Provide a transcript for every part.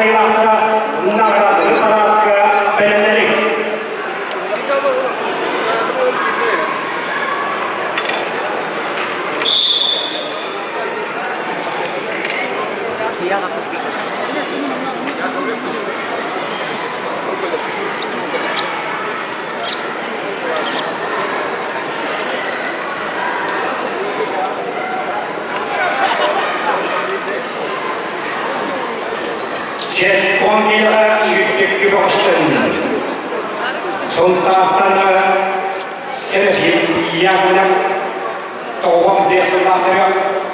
ayılarına bunlara ırparak benimledik. Set kongilara yürüttük gibi hoştun. Son taraftan serhim yağmurlar tohum deselatları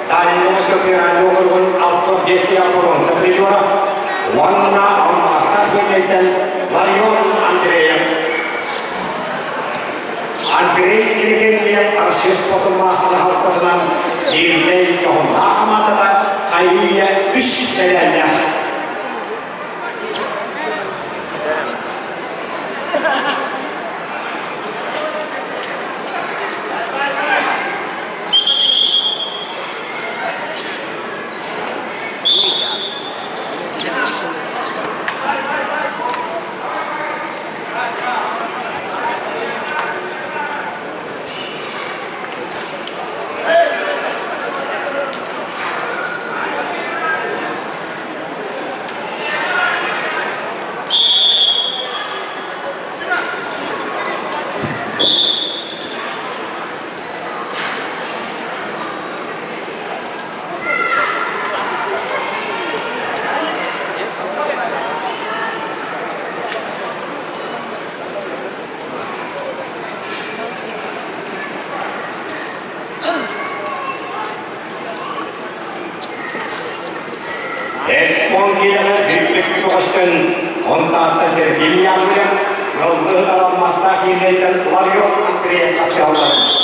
dalilimiz köpüren yoğurgun altı desi yapılın sabırıcılara vanna almastar birlikten Marion Andrei ilgili arşiv fotoğrafları halkasından bir ney tohum rahmata da kayyuya üst bedenler. Kongilara yürüttük gibi hoştun. Ondan serhim yağmurlar yolda alanmastar birlikten Marion Andrei kapsayalım.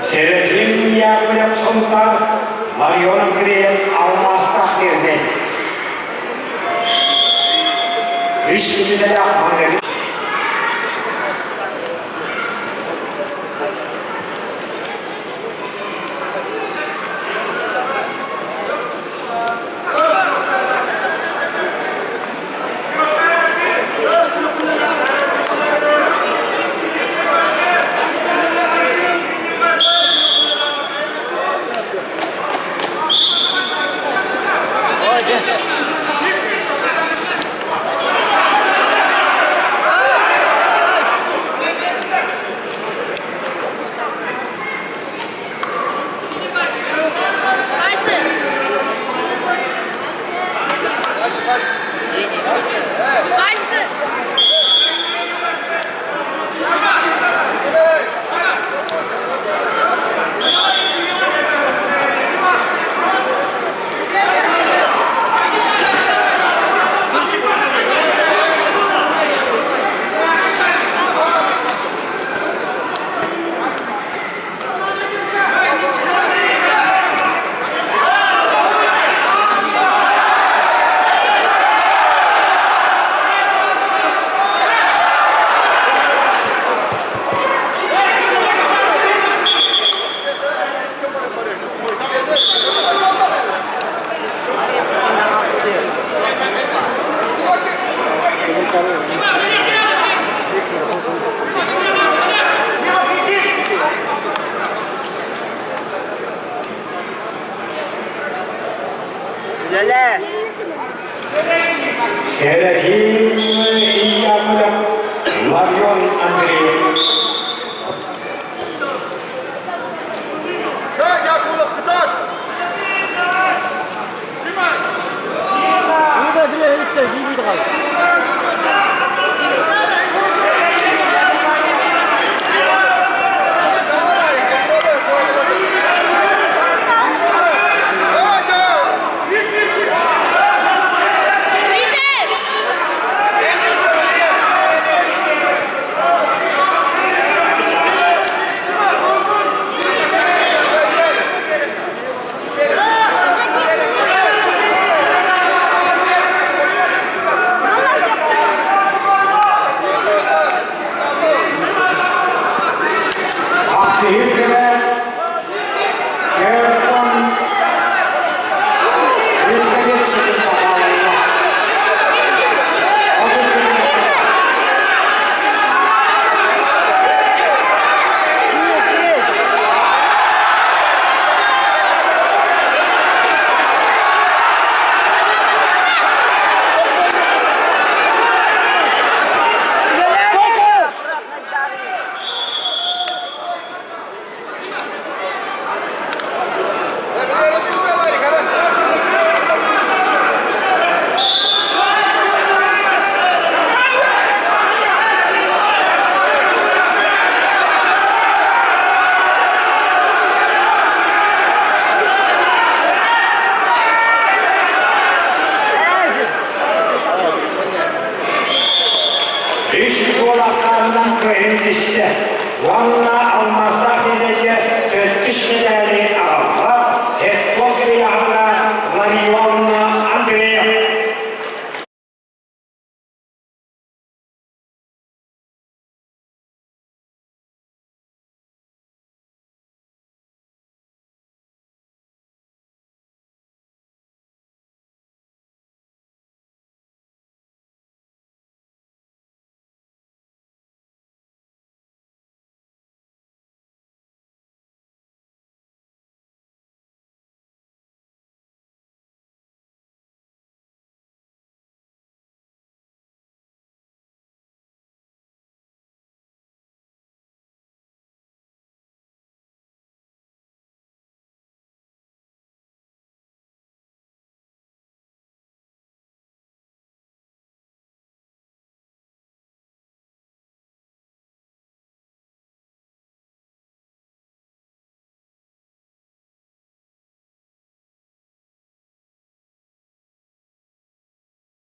Serhim yağmurlar sonunda Marion Andrei almastar birlikten. Bismillahirrahmanirrahim. Öyle. Serafim Iyamulem Lavion Andrei. Burada bile herifler gibi kaldı. Aksihir'de Şehir'den Ülkeniz Sıkıntı Bakanlığı'na adı çıkıyor. Beş gol atarından köyün işte. Valla almazlar bir de 40 milyar